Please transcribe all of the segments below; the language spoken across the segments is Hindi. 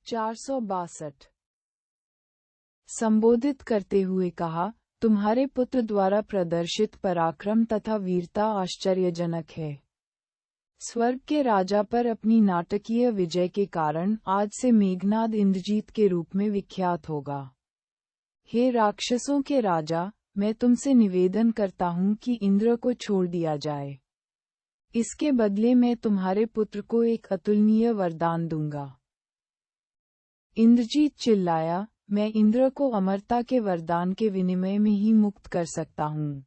462 संबोधित करते हुए कहा, तुम्हारे पुत्र द्वारा प्रदर्शित पराक्रम तथा वीरता आश्चर्यजनक है। स्वर्ग के राजा पर अपनी नाटकीय विजय के कारण आज से मेघनाद इंद्रजीत के रूप में विख्यात होगा। हे राक्षसों के राजा, मैं तुमसे निवेदन करता हूँ कि इंद्र को छोड़ दिया जाए। इसके बदले मैं तुम्हारे पुत्र को एक अतुलनीय वरदान दूंगा। इंद्रजीत चिल्लाया, मैं इंद्र को अमरता के वरदान के विनिमय में ही मुक्त कर सकता हूँ।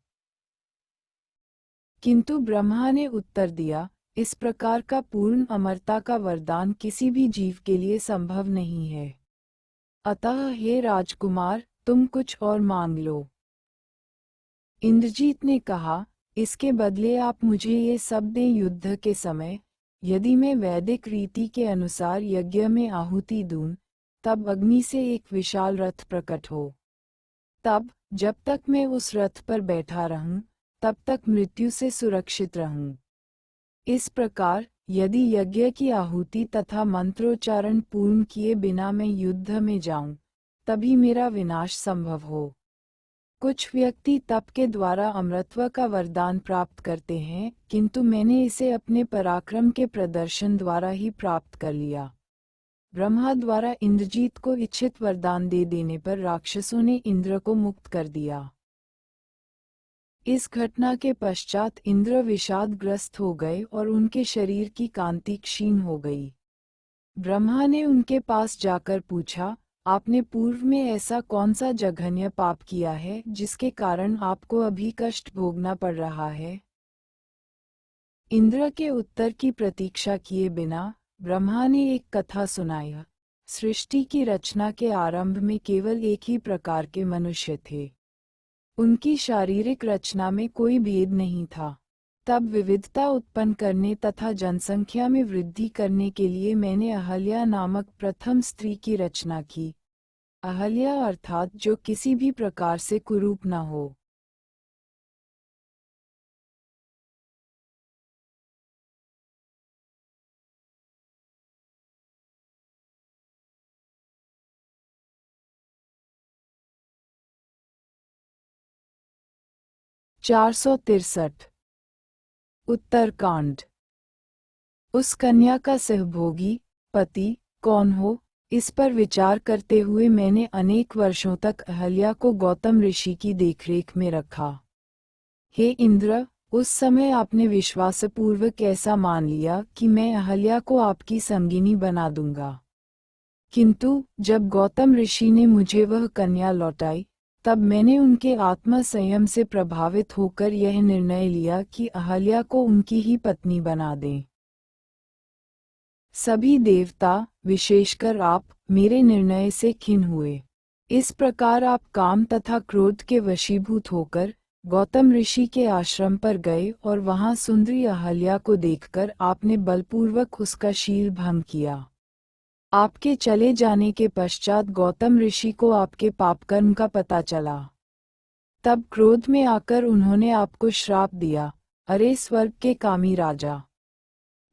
किंतु ब्रह्मा ने उत्तर दिया, इस प्रकार का पूर्ण अमरता का वरदान किसी भी जीव के लिए संभव नहीं है। अतः हे राजकुमार, तुम कुछ और मांग लो। इंद्रजीत ने कहा, इसके बदले आप मुझे ये सब दें युद्ध के समय, यदि मैं वैदिक रीति के अनुसार यज्ञ में आहुति दूं, तब अग्नि से एक विशाल रथ प्रकट हो। तब, जब तक मैं उस रथ पर बैठा रहूं, तब तक मृत्यु से सुरक्षित रहूं। इस प्रकार, यदि यज्ञ की आहुति तथा मंत्रोच्चारण पूर्ण किए बिना मैं युद्ध में जाऊं, तभी मेरा विनाश संभव हो। कुछ व्यक्ति तप के द्वारा अमरत्व का वरदान प्राप्त करते हैं, किंतु मैंने इसे अपने पराक्रम के प्रदर्शन द्वारा ही प्राप्त कर लिया। ब्रह्मा द्वारा इंद्रजीत को इच्छित वरदान दे देने पर राक्षसों ने इंद्र को मुक्त कर दिया। इस घटना के पश्चात इंद्र विषादग्रस्त हो गए और उनके शरीर की कांति क्षीण हो गई। ब्रह्मा ने उनके पास जाकर पूछा, आपने पूर्व में ऐसा कौन सा जघन्य पाप किया है जिसके कारण आपको अभी कष्ट भोगना पड़ रहा है? इंद्र के उत्तर की प्रतीक्षा किए बिना ब्रह्मा ने एक कथा सुनाई। सृष्टि की रचना के आरंभ में केवल एक ही प्रकार के मनुष्य थे। उनकी शारीरिक रचना में कोई भेद नहीं था। तब विविधता उत्पन्न करने तथा जनसंख्या में वृद्धि करने के लिए मैंने अहल्या नामक प्रथम स्त्री की रचना की। अहल्या अर्थात जो किसी भी प्रकार से कुरूप न हो। (463) उत्तरकांड। उस कन्या का सहभोगी पति कौन हो, इस पर विचार करते हुए मैंने अनेक वर्षों तक अहल्या को गौतम ऋषि की देखरेख में रखा। हे इंद्र, उस समय आपने विश्वासपूर्वक ऐसा मान लिया कि मैं अहल्या को आपकी संगिनी बना दूंगा। किंतु जब गौतम ऋषि ने मुझे वह कन्या लौटाई, तब मैंने उनके आत्म संयम से प्रभावित होकर यह निर्णय लिया कि अहल्या को उनकी ही पत्नी बना दें। सभी देवता, विशेषकर आप, मेरे निर्णय से खिन्न हुए। इस प्रकार आप काम तथा क्रोध के वशीभूत होकर गौतम ऋषि के आश्रम पर गए और वहां सुंदरी अहल्या को देखकर आपने बलपूर्वक उसका शील भंग किया। आपके चले जाने के पश्चात गौतम ऋषि को आपके पापकर्म का पता चला। तब क्रोध में आकर उन्होंने आपको श्राप दिया, अरे स्वर्ग के कामी राजा!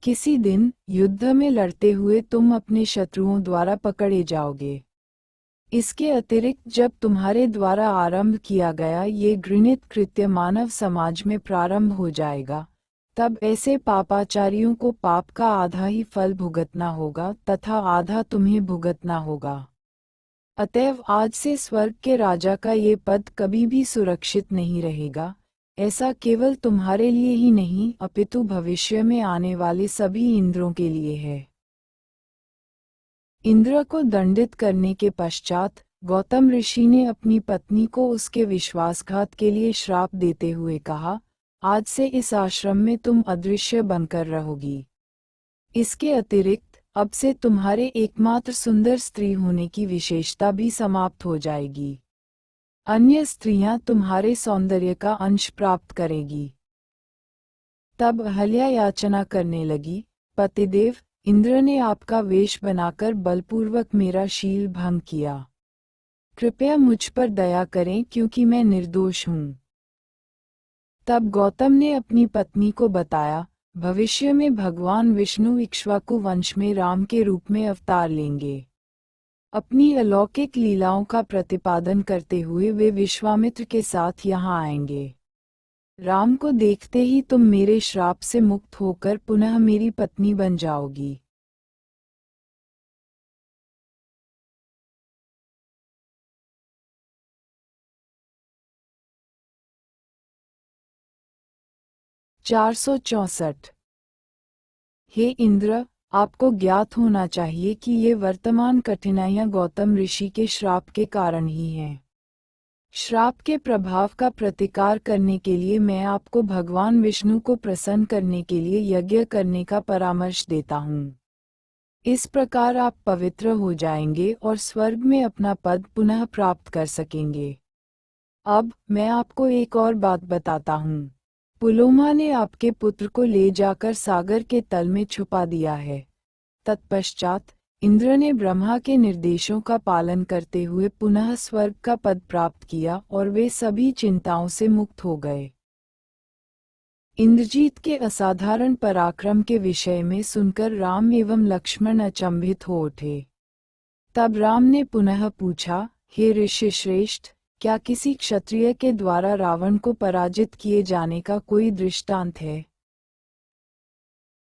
किसी दिन युद्ध में लड़ते हुए तुम अपने शत्रुओं द्वारा पकड़े जाओगे। इसके अतिरिक्त जब तुम्हारे द्वारा आरंभ किया गया ये घृणित कृत्य मानव समाज में प्रारंभ हो जाएगा, तब ऐसे पापाचारियों को पाप का आधा ही फल भुगतना होगा तथा आधा तुम्हें भुगतना होगा। अतएव आज से स्वर्ग के राजा का ये पद कभी भी सुरक्षित नहीं रहेगा। ऐसा केवल तुम्हारे लिए ही नहीं अपितु भविष्य में आने वाले सभी इंद्रों के लिए है। इंद्र को दंडित करने के पश्चात गौतम ऋषि ने अपनी पत्नी को उसके विश्वासघात के लिए श्राप देते हुए कहा, आज से इस आश्रम में तुम अदृश्य बनकर रहोगी। इसके अतिरिक्त अब से तुम्हारे एकमात्र सुंदर स्त्री होने की विशेषता भी समाप्त हो जाएगी। अन्य स्त्रियां तुम्हारे सौंदर्य का अंश प्राप्त करेगी। तब अहल्या याचना करने लगी, पतिदेव, इंद्र ने आपका वेश बनाकर बलपूर्वक मेरा शील भंग किया। कृपया मुझ पर दया करें क्योंकि मैं निर्दोष हूँ। तब गौतम ने अपनी पत्नी को बताया, भविष्य में भगवान विष्णु इक्ष्वाकु वंश में राम के रूप में अवतार लेंगे। अपनी अलौकिक लीलाओं का प्रतिपादन करते हुए वे विश्वामित्र के साथ यहाँ आएंगे। राम को देखते ही तुम मेरे श्राप से मुक्त होकर पुनः मेरी पत्नी बन जाओगी। चार सौ चौसठ। हे इंद्र, आपको ज्ञात होना चाहिए कि ये वर्तमान कठिनाइयां गौतम ऋषि के श्राप के कारण ही हैं। श्राप के प्रभाव का प्रतिकार करने के लिए मैं आपको भगवान विष्णु को प्रसन्न करने के लिए यज्ञ करने का परामर्श देता हूँ। इस प्रकार आप पवित्र हो जाएंगे और स्वर्ग में अपना पद पुनः प्राप्त कर सकेंगे। अब मैं आपको एक और बात बताता हूँ। पुलोमा ने आपके पुत्र को ले जाकर सागर के तल में छुपा दिया है। तत्पश्चात इंद्र ने ब्रह्मा के निर्देशों का पालन करते हुए पुनः स्वर्ग का पद प्राप्त किया और वे सभी चिंताओं से मुक्त हो गए। इंद्रजीत के असाधारण पराक्रम के विषय में सुनकर राम एवं लक्ष्मण अचंभित हो उठे। तब राम ने पुनः पूछा, हे ऋषि श्रेष्ठ, क्या किसी क्षत्रिय के द्वारा रावण को पराजित किए जाने का कोई दृष्टांत है?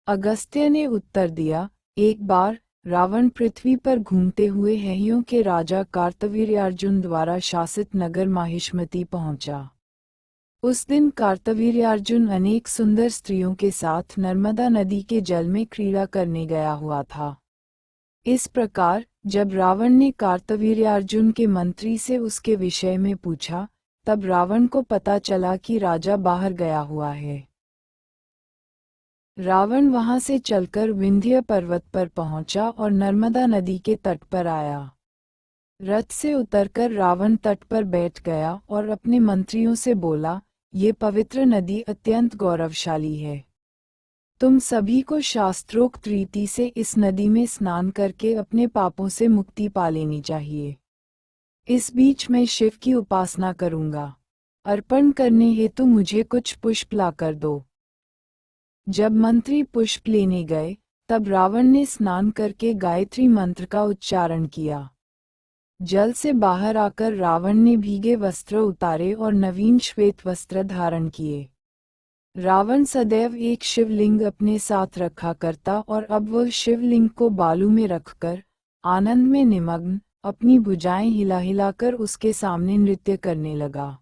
अगस्त्य ने उत्तर दिया, एक बार रावण पृथ्वी पर घूमते हुए हयियों के राजा कार्तवीर्यार्जुन द्वारा शासित नगर माहिष्मति पहुंचा। उस दिन कार्तवीर्यार्जुन अनेक सुंदर स्त्रियों के साथ नर्मदा नदी के जल में क्रीड़ा करने गया हुआ था। इस प्रकार जब रावण ने कार्तवीर्यार्जुन के मंत्री से उसके विषय में पूछा, तब रावण को पता चला कि राजा बाहर गया हुआ है। रावण वहां से चलकर विंध्य पर्वत पर पहुंचा और नर्मदा नदी के तट पर आया। रथ से उतरकर रावण तट पर बैठ गया और अपने मंत्रियों से बोला, ये पवित्र नदी अत्यंत गौरवशाली है। तुम सभी को शास्त्रोक्त रीति से इस नदी में स्नान करके अपने पापों से मुक्ति पा लेनी चाहिए। इस बीच मैं शिव की उपासना करूंगा। अर्पण करने हेतु मुझे कुछ पुष्प लाकर दो। जब मंत्री पुष्प लेने गए, तब रावण ने स्नान करके गायत्री मंत्र का उच्चारण किया। जल से बाहर आकर रावण ने भीगे वस्त्र उतारे और नवीन श्वेत वस्त्र धारण किए। रावण सदैव एक शिवलिंग अपने साथ रखा करता और अब वह शिवलिंग को बालू में रखकर आनंद में निमग्न अपनी भुजाएं हिला हिलाकर उसके सामने नृत्य करने लगा।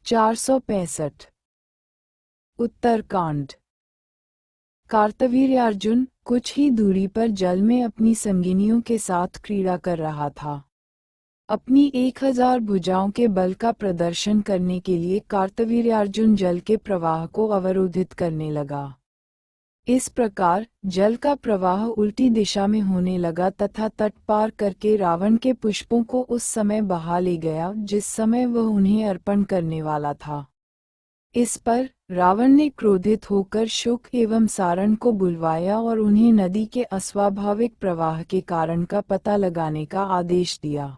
चार सौ पैंसठ। उत्तरकांड। कार्तवीर्यार्जुन कुछ ही दूरी पर जल में अपनी संगिनियों के साथ क्रीड़ा कर रहा था। अपनी 1000 भुजाओं के बल का प्रदर्शन करने के लिए कार्तवीर्यार्जुन जल के प्रवाह को अवरोधित करने लगा। इस प्रकार जल का प्रवाह उल्टी दिशा में होने लगा तथा तट पार करके रावण के पुष्पों को उस समय बहा ले गया जिस समय वह उन्हें अर्पण करने वाला था। इस पर रावण ने क्रोधित होकर शुक एवं सारण को बुलवाया और उन्हें नदी के अस्वाभाविक प्रवाह के कारण का पता लगाने का आदेश दिया।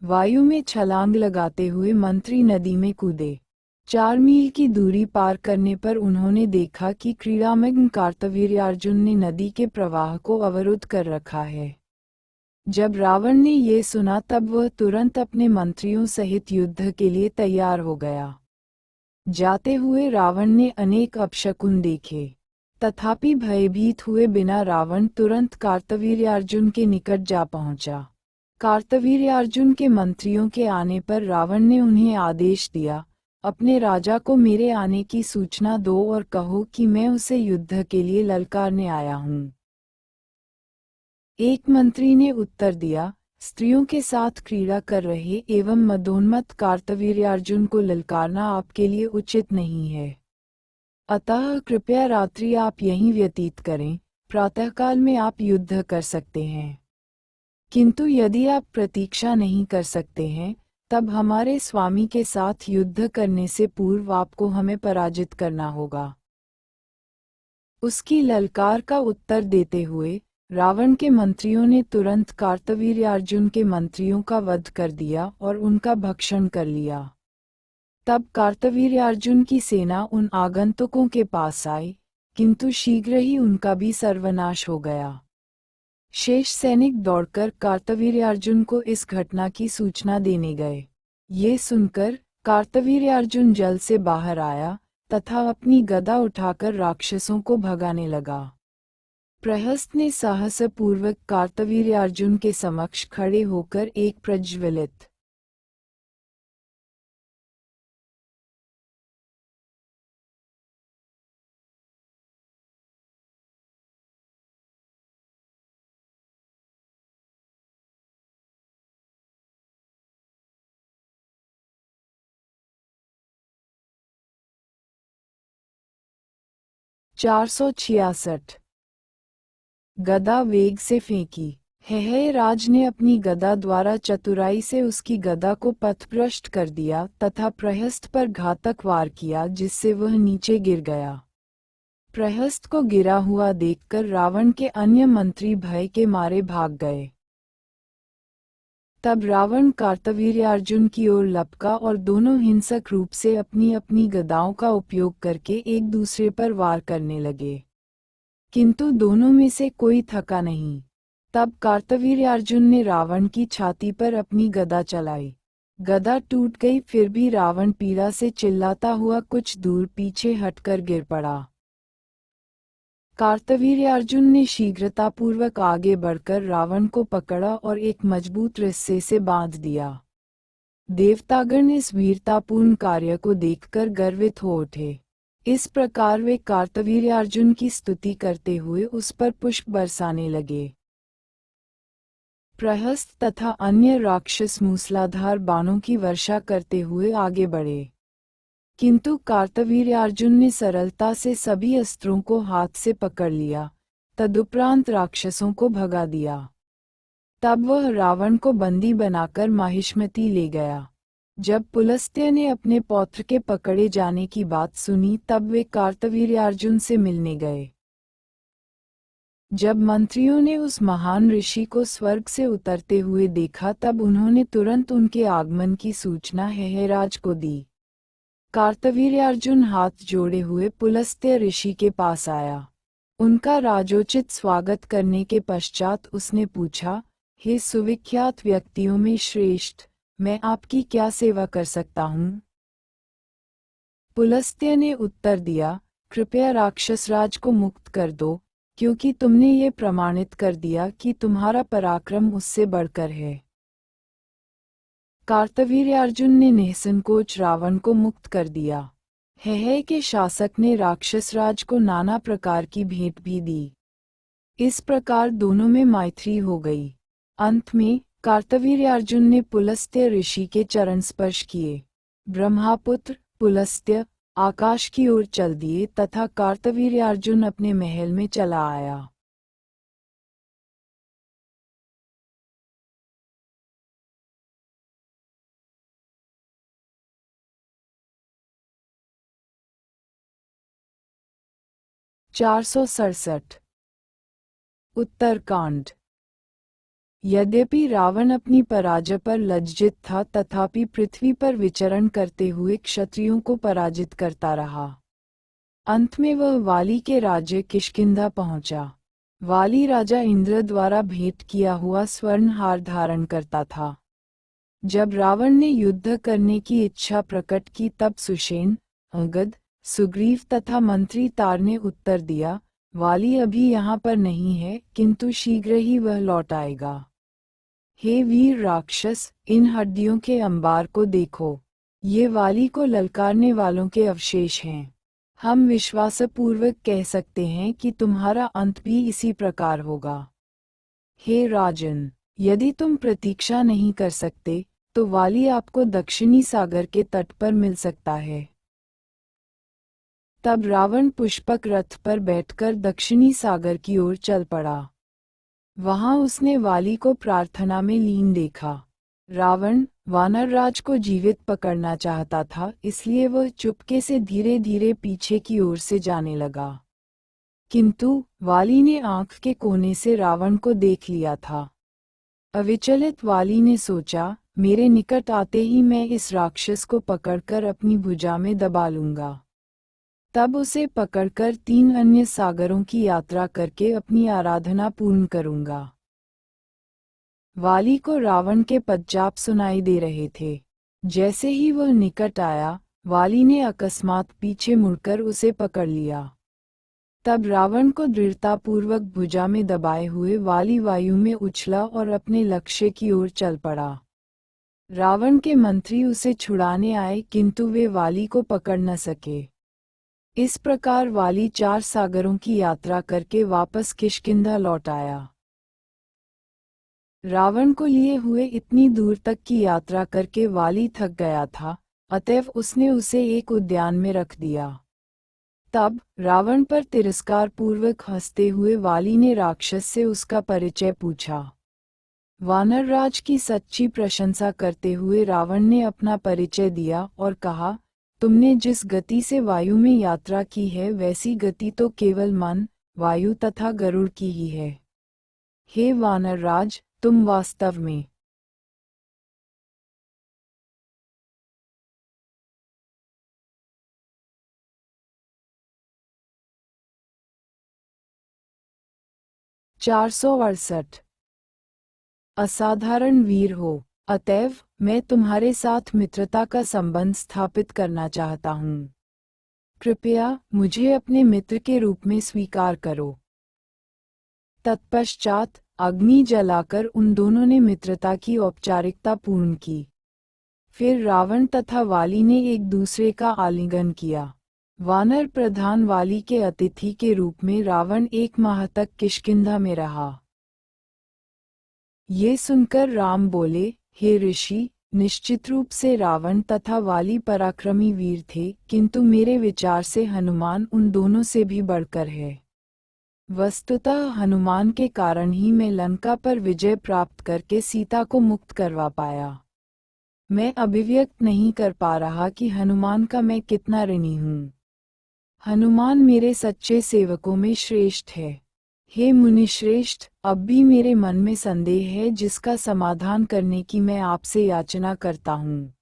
वायु में छलांग लगाते हुए मंत्री नदी में कूदे। 4 मील की दूरी पार करने पर उन्होंने देखा कि क्रीड़ामग्न कार्तवीर्यार्जुन ने नदी के प्रवाह को अवरुद्ध कर रखा है। जब रावण ने ये सुना तब वह तुरंत अपने मंत्रियों सहित युद्ध के लिए तैयार हो गया। जाते हुए रावण ने अनेक अपशकुन देखे, तथापि भयभीत हुए बिना रावण तुरंत कार्तवीर्यार्जुन के निकट जा पहुंचा। कार्तवीर्यार्जुन के मंत्रियों के आने पर रावण ने उन्हें आदेश दिया, अपने राजा को मेरे आने की सूचना दो और कहो कि मैं उसे युद्ध के लिए ललकारने आया हूँ। एक मंत्री ने उत्तर दिया, स्त्रियों के साथ क्रीड़ा कर रहे एवं मदोन्मत्त कार्तवीर्यार्जुन को ललकारना आपके लिए उचित नहीं है। अतः कृपया रात्रि आप यहीं व्यतीत करें, प्रातःकाल में आप युद्ध कर सकते हैं। किंतु यदि आप प्रतीक्षा नहीं कर सकते हैं, तब हमारे स्वामी के साथ युद्ध करने से पूर्व आपको हमें पराजित करना होगा। उसकी ललकार का उत्तर देते हुए रावण के मंत्रियों ने तुरंत कार्तवीर्यार्जुन के मंत्रियों का वध कर दिया और उनका भक्षण कर लिया। तब कार्तवीर्यार्जुन की सेना उन आगंतुकों के पास आई, किंतु शीघ्र ही उनका भी सर्वनाश हो गया। शेष सैनिक दौड़कर कार्तवीर्यार्जुन को इस घटना की सूचना देने गए। ये सुनकर कार्तवीर्यार्जुन जल से बाहर आया तथा अपनी गदा उठाकर राक्षसों को भगाने लगा। प्रहस्त ने साहसपूर्वक कार्तवीर्यार्जुन के समक्ष खड़े होकर एक प्रज्वलित (466) गदा वेग से फेंकी। हेहय राज ने अपनी गदा द्वारा चतुराई से उसकी गदा को पथभ्रष्ट कर दिया तथा प्रहस्त पर घातक वार किया, जिससे वह नीचे गिर गया। प्रहस्त को गिरा हुआ देखकर रावण के अन्य मंत्री भय के मारे भाग गए। तब रावण कार्तवीर्यार्जुन की ओर लपका और दोनों हिंसक रूप से अपनी अपनी गदाओं का उपयोग करके एक दूसरे पर वार करने लगे, किंतु दोनों में से कोई थका नहीं। तब कार्तवीर्यार्जुन ने रावण की छाती पर अपनी गदा चलाई। गदा टूट गई, फिर भी रावण पीड़ा से चिल्लाता हुआ कुछ दूर पीछे हटकर गिर पड़ा। कार्तवीर्यार्जुन ने शीघ्रतापूर्वक आगे बढ़कर रावण को पकड़ा और एक मजबूत रस्से से बांध दिया। देवतागण इस वीरतापूर्ण कार्य को देखकर गर्वित हो उठे। इस प्रकार वे कार्तवीर्यार्जुन की स्तुति करते हुए उस पर पुष्प बरसाने लगे। प्रहस्त तथा अन्य राक्षस मूसलाधार बाणों की वर्षा करते हुए आगे बढ़े, किंतु कार्तवीर्यार्जुन ने सरलता से सभी अस्त्रों को हाथ से पकड़ लिया। तदुपरांत राक्षसों को भगा दिया। तब वह रावण को बंदी बनाकर माहिष्मति ले गया। जब पुलस्त्य ने अपने पौत्र के पकड़े जाने की बात सुनी, तब वे कार्तवीर्यार्जुन से मिलने गए। जब मंत्रियों ने उस महान ऋषि को स्वर्ग से उतरते हुए देखा, तब उन्होंने तुरंत उनके आगमन की सूचना हेहयराज को दी। कार्तवीर्यार्जुन हाथ जोड़े हुए पुलस्त्य ऋषि के पास आया। उनका राजोचित स्वागत करने के पश्चात उसने पूछा, हे सुविख्यात व्यक्तियों में श्रेष्ठ, मैं आपकी क्या सेवा कर सकता हूँ? पुलस्त्य ने उत्तर दिया, कृपया राक्षसराज को मुक्त कर दो, क्योंकि तुमने ये प्रमाणित कर दिया कि तुम्हारा पराक्रम उससे बढ़कर है। कार्तवीर्यार्जुन ने निःसंकोच रावण को मुक्त कर दिया। हेहय के शासक ने राक्षसराज को नाना प्रकार की भेंट भी दी। इस प्रकार दोनों में मैत्री हो गई। अंत में कार्तवीर्यार्जुन ने पुलस्त्य ऋषि के चरण स्पर्श किए। ब्रह्मापुत्र पुलस्त्य आकाश की ओर चल दिए तथा कार्तवीर्यार्जुन अपने महल में चला आया। (467) उत्तरकांड। यद्यपि रावण अपनी पराजय पर लज्जित था, तथापि पृथ्वी पर विचरण करते हुए क्षत्रियों को पराजित करता रहा। अंत में वह वाली के राज्य किष्किंधा पहुंचा। वाली राजा इंद्र द्वारा भेंट किया हुआ स्वर्ण हार धारण करता था। जब रावण ने युद्ध करने की इच्छा प्रकट की, तब सुषेण, अंगद, सुग्रीव तथा मंत्री तार ने उत्तर दिया, वाली अभी यहाँ पर नहीं है, किंतु शीघ्र ही वह लौट आएगा। हे वीर राक्षस, इन हड्डियों के अंबार को देखो। ये वाली को ललकारने वालों के अवशेष हैं। हम विश्वासपूर्वक कह सकते हैं कि तुम्हारा अंत भी इसी प्रकार होगा। हे राजन, यदि तुम प्रतीक्षा नहीं कर सकते, तो वाली आपको दक्षिणी सागर के तट पर मिल सकता है। तब रावण पुष्पक रथ पर बैठकर दक्षिणी सागर की ओर चल पड़ा। वहां उसने वाली को प्रार्थना में लीन देखा। रावण वानरराज को जीवित पकड़ना चाहता था, इसलिए वह चुपके से धीरे धीरे पीछे की ओर से जाने लगा। किंतु वाली ने आंख के कोने से रावण को देख लिया था। अविचलित वाली ने सोचा, मेरे निकट आते ही मैं इस राक्षस को पकड़कर अपनी भुजा में दबा लूंगा। तब उसे पकड़कर 3 अन्य सागरों की यात्रा करके अपनी आराधना पूर्ण करूंगा। वाली को रावण के पदचाप सुनाई दे रहे थे। जैसे ही वह निकट आया, वाली ने अकस्मात पीछे मुड़कर उसे पकड़ लिया। तब रावण को दृढ़तापूर्वक भुजा में दबाए हुए वाली वायु में उछला और अपने लक्ष्य की ओर चल पड़ा। रावण के मंत्री उसे छुड़ाने आए किंतु वे वाली को पकड़ न सके। इस प्रकार वाली 4 सागरों की यात्रा करके वापस किष्किंधा लौट आया। रावण को लिए हुए इतनी दूर तक की यात्रा करके वाली थक गया था, अतएव उसने उसे एक उद्यान में रख दिया। तब रावण पर तिरस्कार पूर्वक हंसते हुए वाली ने राक्षस से उसका परिचय पूछा। वानरराज की सच्ची प्रशंसा करते हुए रावण ने अपना परिचय दिया और कहा, तुमने जिस गति से वायु में यात्रा की है वैसी गति तो केवल मन, वायु तथा गरुड़ की ही है। हे वानरराज, तुम वास्तव में 468 असाधारण वीर हो, अतएव मैं तुम्हारे साथ मित्रता का संबंध स्थापित करना चाहता हूँ। कृपया मुझे अपने मित्र के रूप में स्वीकार करो। तत्पश्चात अग्नि जलाकर उन दोनों ने मित्रता की औपचारिकता पूर्ण की। फिर रावण तथा वाली ने एक दूसरे का आलिंगन किया। वानर प्रधान वाली के अतिथि के रूप में रावण 1 माह तक किष्किंधा में रहा। ये सुनकर राम बोले, हे ऋषि, निश्चित रूप से रावण तथा वाली पराक्रमी वीर थे, किंतु मेरे विचार से हनुमान उन दोनों से भी बढ़कर है। वस्तुतः हनुमान के कारण ही मैं लंका पर विजय प्राप्त करके सीता को मुक्त करवा पाया। मैं अभिव्यक्त नहीं कर पा रहा कि हनुमान का मैं कितना ऋणी हूँ। हनुमान मेरे सच्चे सेवकों में श्रेष्ठ है। हे मुनिश्रेष्ठ, अब भी मेरे मन में संदेह है जिसका समाधान करने की मैं आपसे याचना करता हूँ।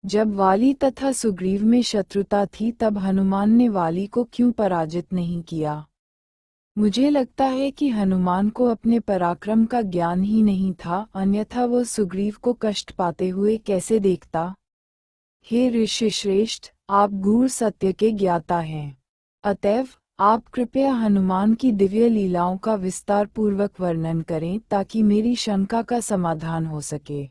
जब वाली तथा सुग्रीव में शत्रुता थी तब हनुमान ने वाली को क्यों पराजित नहीं किया? मुझे लगता है कि हनुमान को अपने पराक्रम का ज्ञान ही नहीं था, अन्यथा वह सुग्रीव को कष्ट पाते हुए कैसे देखता? हे ऋषि श्रेष्ठ, आप गूढ़ सत्य के ज्ञाता हैं। अतएव आप कृपया हनुमान की दिव्य लीलाओं का विस्तार पूर्वक वर्णन करें ताकि मेरी शंका का समाधान हो सके।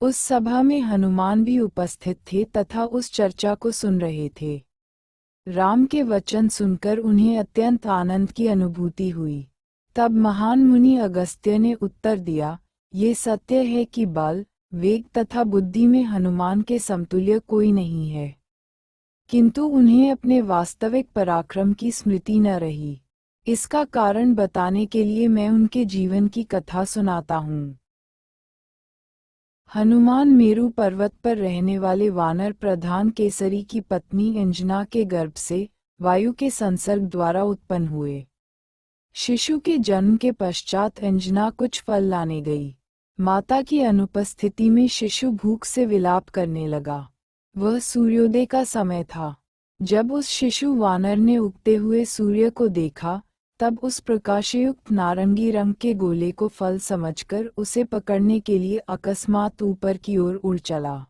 उस सभा में हनुमान भी उपस्थित थे तथा उस चर्चा को सुन रहे थे। राम के वचन सुनकर उन्हें अत्यंत आनंद की अनुभूति हुई। तब महान मुनि अगस्त्य ने उत्तर दिया, ये सत्य है कि बल, वेग तथा बुद्धि में हनुमान के समतुल्य कोई नहीं है, किंतु उन्हें अपने वास्तविक पराक्रम की स्मृति न रही। इसका कारण बताने के लिए मैं उनके जीवन की कथा सुनाता हूँ। हनुमान मेरु पर्वत पर रहने वाले वानर प्रधान केसरी की पत्नी अंजना के गर्भ से वायु के संसर्ग द्वारा उत्पन्न हुए। शिशु के जन्म के पश्चात अंजना कुछ फल लाने गई। माता की अनुपस्थिति में शिशु भूख से विलाप करने लगा। वह सूर्योदय का समय था। जब उस शिशु वानर ने उगते हुए सूर्य को देखा, तब उस प्रकाशयुक्त नारंगी रंग के गोले को फल समझकर उसे पकड़ने के लिए अकस्मात ऊपर की ओर उड़ चला।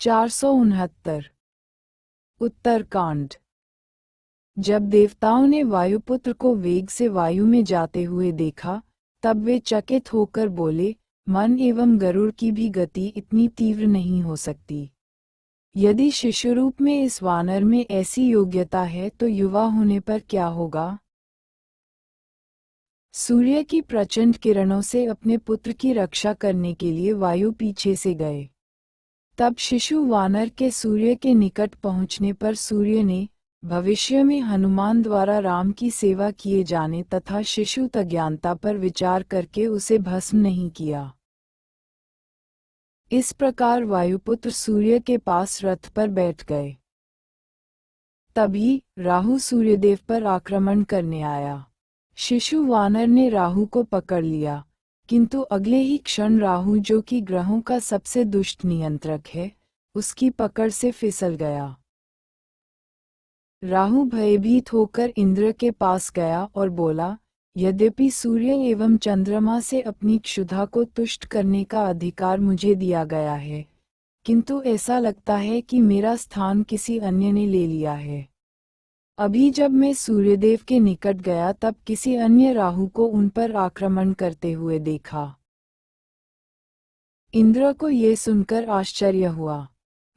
(469) उत्तरकांड। जब देवताओं ने वायुपुत्र को वेग से वायु में जाते हुए देखा, तब वे चकित होकर बोले, मन एवं गरुड़ की भी गति इतनी तीव्र नहीं हो सकती। यदि शिशुरूप में इस वानर में ऐसी योग्यता है तो युवा होने पर क्या होगा? सूर्य की प्रचंड किरणों से अपने पुत्र की रक्षा करने के लिए वायु पीछे से गए। तब शिशु वानर के सूर्य के निकट पहुंचने पर सूर्य ने भविष्य में हनुमान द्वारा राम की सेवा किए जाने तथा शिशु अज्ञानता पर विचार करके उसे भस्म नहीं किया। इस प्रकार वायुपुत्र सूर्य के पास रथ पर बैठ गए। तभी राहु सूर्यदेव पर आक्रमण करने आया। शिशु वानर ने राहु को पकड़ लिया, किंतु अगले ही क्षण राहु, जो कि ग्रहों का सबसे दुष्ट नियंत्रक है, उसकी पकड़ से फिसल गया। राहु भयभीत होकर इंद्र के पास गया और बोला, यद्यपि सूर्य एवं चंद्रमा से अपनी क्षुधा को तुष्ट करने का अधिकार मुझे दिया गया है, किंतु ऐसा लगता है कि मेरा स्थान किसी अन्य ने ले लिया है। अभी जब मैं सूर्यदेव के निकट गया तब किसी अन्य राहु को उन पर आक्रमण करते हुए देखा। इंद्र को ये सुनकर आश्चर्य हुआ।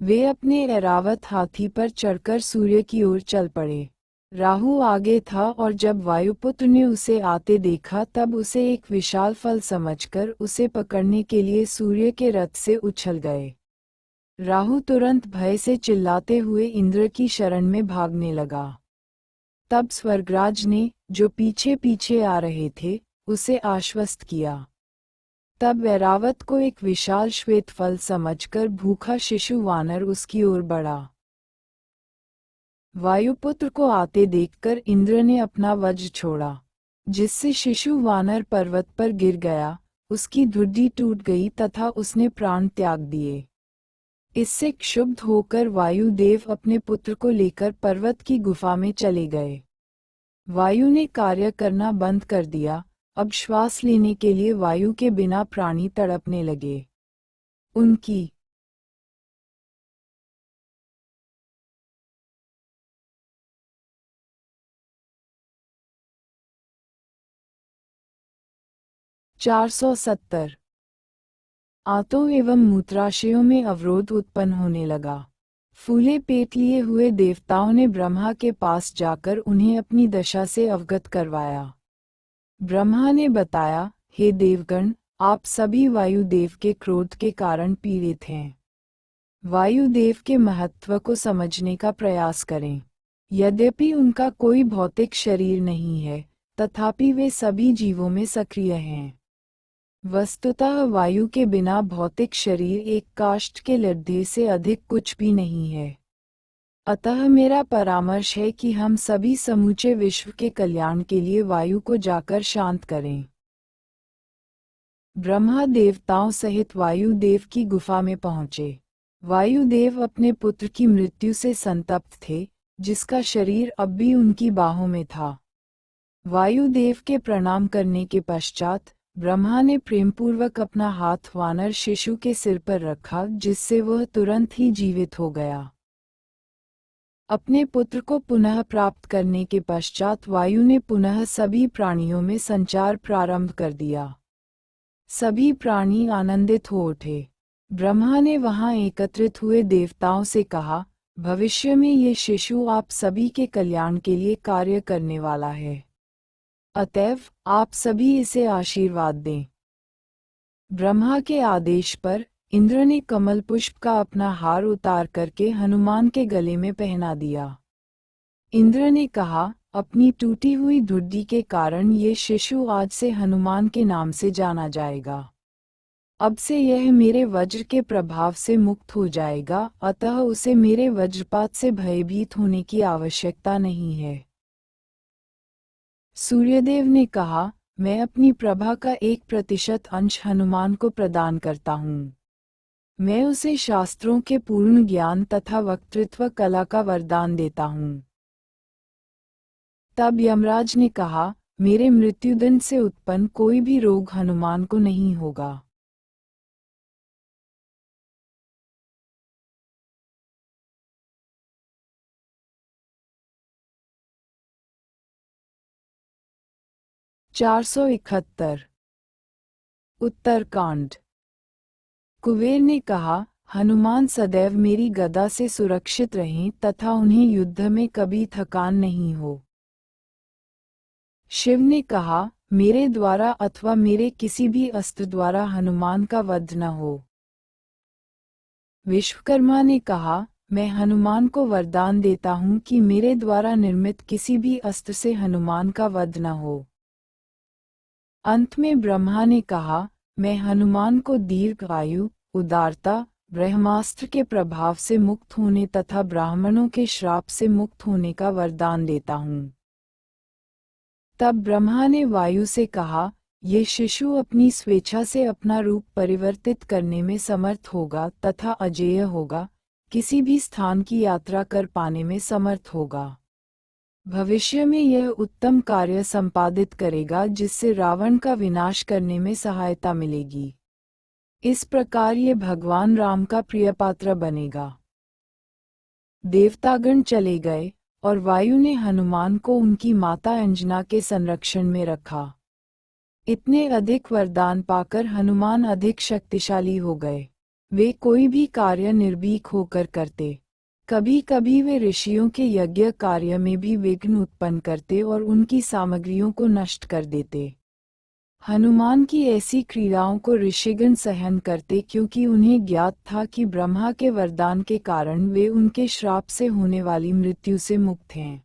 वे अपने ऐरावत हाथी पर चढ़कर सूर्य की ओर चल पड़े। राहु आगे था और जब वायुपुत्र ने उसे आते देखा तब उसे एक विशाल फल समझकर उसे पकड़ने के लिए सूर्य के रथ से उछल गए। राहु तुरंत भय से चिल्लाते हुए इंद्र की शरण में भागने लगा। तब स्वर्गराज ने, जो पीछे पीछे आ रहे थे, उसे आश्वस्त किया। तब ऐरावत को एक विशाल श्वेत फल समझकर भूखा शिशु वानर उसकी ओर बढ़ा। वायुपुत्र को आते देखकर इंद्र ने अपना वज्र छोड़ा, जिससे शिशु वानर पर्वत पर गिर गया, उसकी धुड्डी टूट गई तथा उसने प्राण त्याग दिए। इससे क्षुब्ध होकर वायुदेव अपने पुत्र को लेकर पर्वत की गुफा में चले गए। वायु ने कार्य करना बंद कर दिया। अब श्वास लेने के लिए वायु के बिना प्राणी तड़पने लगे। उनकी 470 आंतों एवं मूत्राशयों में अवरोध उत्पन्न होने लगा। फूले पेट लिए हुए देवताओं ने ब्रह्मा के पास जाकर उन्हें अपनी दशा से अवगत करवाया। ब्रह्मा ने बताया, हे देवगण, आप सभी वायुदेव के क्रोध के कारण पीड़ित हैं। वायुदेव के महत्व को समझने का प्रयास करें। यद्यपि उनका कोई भौतिक शरीर नहीं है, तथापि वे सभी जीवों में सक्रिय हैं। वस्तुतः वायु के बिना भौतिक शरीर एक काष्ठ के लड्ढे से अधिक कुछ भी नहीं है। अतः मेरा परामर्श है कि हम सभी समूचे विश्व के कल्याण के लिए वायु को जाकर शांत करें। ब्रह्मा देवताओं सहित वायुदेव की गुफा में पहुंचे। वायुदेव अपने पुत्र की मृत्यु से संतप्त थे, जिसका शरीर अब भी उनकी बाहों में था। वायुदेव के प्रणाम करने के पश्चात ब्रह्मा ने प्रेमपूर्वक अपना हाथ वानर शिशु के सिर पर रखा, जिससे वह तुरंत ही जीवित हो गया। अपने पुत्र को पुनः प्राप्त करने के पश्चात वायु ने पुनः सभी प्राणियों में संचार प्रारंभ कर दिया। सभी प्राणी आनंदित हो उठे। ब्रह्मा ने वहां एकत्रित हुए देवताओं से कहा, भविष्य में ये शिशु आप सभी के कल्याण के लिए कार्य करने वाला है। अतएव आप सभी इसे आशीर्वाद दें। ब्रह्मा के आदेश पर इंद्र ने कमल पुष्प का अपना हार उतार करके हनुमान के गले में पहना दिया। इंद्र ने कहा, अपनी टूटी हुई धुड्डी के कारण ये शिशु आज से हनुमान के नाम से जाना जाएगा। अब से यह मेरे वज्र के प्रभाव से मुक्त हो जाएगा, अतः उसे मेरे वज्रपात से भयभीत होने की आवश्यकता नहीं है। सूर्यदेव ने कहा, मैं अपनी प्रभा का 1% अंश हनुमान को प्रदान करता हूँ। मैं उसे शास्त्रों के पूर्ण ज्ञान तथा वक्तृत्व कला का वरदान देता हूँ। तब यमराज ने कहा, मेरे मृत्युदंड से उत्पन्न कोई भी रोग हनुमान को नहीं होगा। चार सौ 471 उत्तरकांड। कुबेर ने कहा, हनुमान सदैव मेरी गदा से सुरक्षित रहें तथा उन्हें युद्ध में कभी थकान नहीं हो। शिव ने कहा, मेरे द्वारा अथवा मेरे किसी भी अस्त्र द्वारा हनुमान का वध न हो। विश्वकर्मा ने कहा, मैं हनुमान को वरदान देता हूँ कि मेरे द्वारा निर्मित किसी भी अस्त्र से हनुमान का वध न हो। अंत में ब्रह्मा ने कहा, मैं हनुमान को दीर्घ आयु, उदारता, ब्रह्मास्त्र के प्रभाव से मुक्त होने तथा ब्राह्मणों के श्राप से मुक्त होने का वरदान देता हूँ। तब ब्रह्मा ने वायु से कहा, ये शिशु अपनी स्वेच्छा से अपना रूप परिवर्तित करने में समर्थ होगा तथा अजेय होगा, किसी भी स्थान की यात्रा कर पाने में समर्थ होगा। भविष्य में यह उत्तम कार्य संपादित करेगा जिससे रावण का विनाश करने में सहायता मिलेगी। इस प्रकार ये भगवान राम का प्रिय पात्र बनेगा। देवतागण चले गए और वायु ने हनुमान को उनकी माता अंजना के संरक्षण में रखा। इतने अधिक वरदान पाकर हनुमान अधिक शक्तिशाली हो गए। वे कोई भी कार्य निर्भीक होकर करते। कभी कभी वे ऋषियों के यज्ञ कार्य में भी विघ्न उत्पन्न करते और उनकी सामग्रियों को नष्ट कर देते। हनुमान की ऐसी क्रीड़ाओं को ऋषिगण सहन करते क्योंकि उन्हें ज्ञात था कि ब्रह्मा के वरदान के कारण वे उनके श्राप से होने वाली मृत्यु से मुक्त हैं।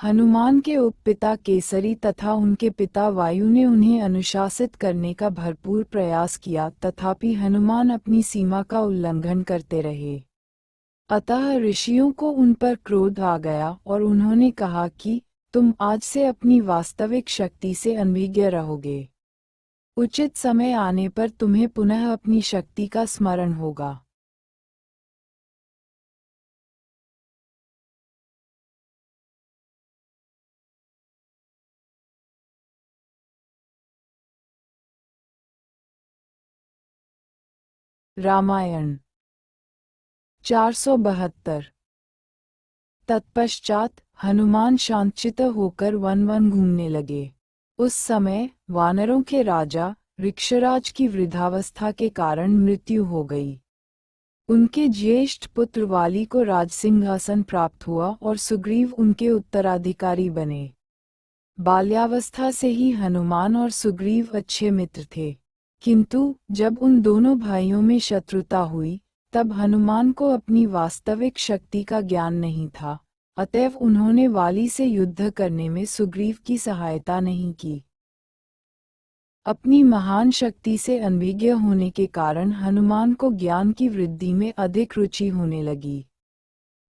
हनुमान के उपपिता केसरी तथा उनके पिता वायु ने उन्हें अनुशासित करने का भरपूर प्रयास किया, तथापि हनुमान अपनी सीमा का उल्लंघन करते रहे। अतः ऋषियों को उन पर क्रोध आ गया और उन्होंने कहा कि तुम आज से अपनी वास्तविक शक्ति से अनभिज्ञ रहोगे। उचित समय आने पर तुम्हें पुनः अपनी शक्ति का स्मरण होगा। रामायण 472। तत्पश्चात हनुमान शांतचित्त होकर वन वन घूमने लगे। उस समय वानरों के राजा ऋक्षराज की वृद्धावस्था के कारण मृत्यु हो गई। उनके ज्येष्ठ पुत्र वाली को राजसिंहासन प्राप्त हुआ और सुग्रीव उनके उत्तराधिकारी बने। बाल्यावस्था से ही हनुमान और सुग्रीव अच्छे मित्र थे, किंतु जब उन दोनों भाइयों में शत्रुता हुई तब हनुमान को अपनी वास्तविक शक्ति का ज्ञान नहीं था, अतएव उन्होंने वाली से युद्ध करने में सुग्रीव की सहायता नहीं की। अपनी महान शक्ति से अनभिज्ञ होने के कारण हनुमान को ज्ञान की वृद्धि में अधिक रुचि होने लगी।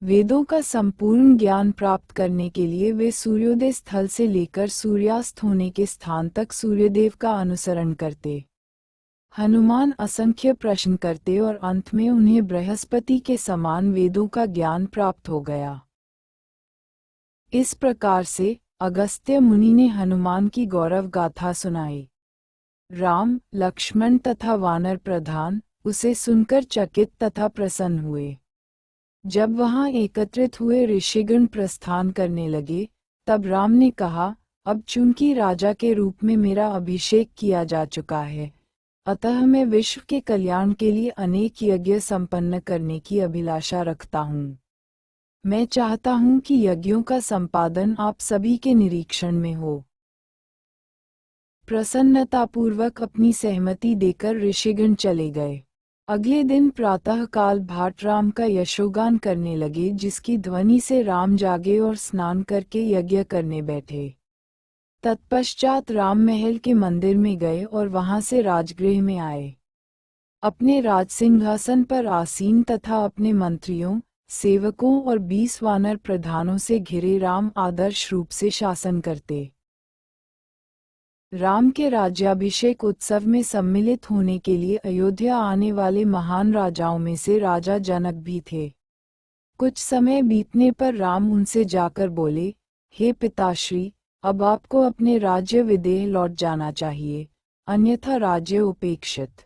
वेदों का संपूर्ण ज्ञान प्राप्त करने के लिए वे सूर्योदय स्थल से लेकर सूर्यास्त होने के स्थान तक सूर्यदेव का अनुसरण करते। हनुमान असंख्य प्रश्न करते और अंत में उन्हें बृहस्पति के समान वेदों का ज्ञान प्राप्त हो गया। इस प्रकार से अगस्त्य मुनि ने हनुमान की गौरव गाथा सुनाई। राम, लक्ष्मण तथा वानर प्रधान उसे सुनकर चकित तथा प्रसन्न हुए। जब वहां एकत्रित हुए ऋषिगण प्रस्थान करने लगे, तब राम ने कहा, अब चूंकि राजा के रूप में मेरा अभिषेक किया जा चुका है, अतः मैं विश्व के कल्याण के लिए अनेक यज्ञ संपन्न करने की अभिलाषा रखता हूँ। मैं चाहता हूँ कि यज्ञों का संपादन आप सभी के निरीक्षण में हो। प्रसन्नतापूर्वक अपनी सहमति देकर ऋषिगण चले गए। अगले दिन प्रातःकाल भाट राम का यशोगान करने लगे, जिसकी ध्वनि से राम जागे और स्नान करके यज्ञ करने बैठे। तत्पश्चात राम महल के मंदिर में गए और वहां से राजगृह में आए। अपने राजसिंहासन पर आसीन तथा अपने मंत्रियों, सेवकों और 20 वानर प्रधानों से घिरे राम आदर्श रूप से शासन करते। राम के राज्याभिषेक उत्सव में सम्मिलित होने के लिए अयोध्या आने वाले महान राजाओं में से राजा जनक भी थे। कुछ समय बीतने पर राम उनसे जाकर बोले, हे पिताश्री, अब आपको अपने राज्य विदेह लौट जाना चाहिए, अन्यथा राज्य उपेक्षित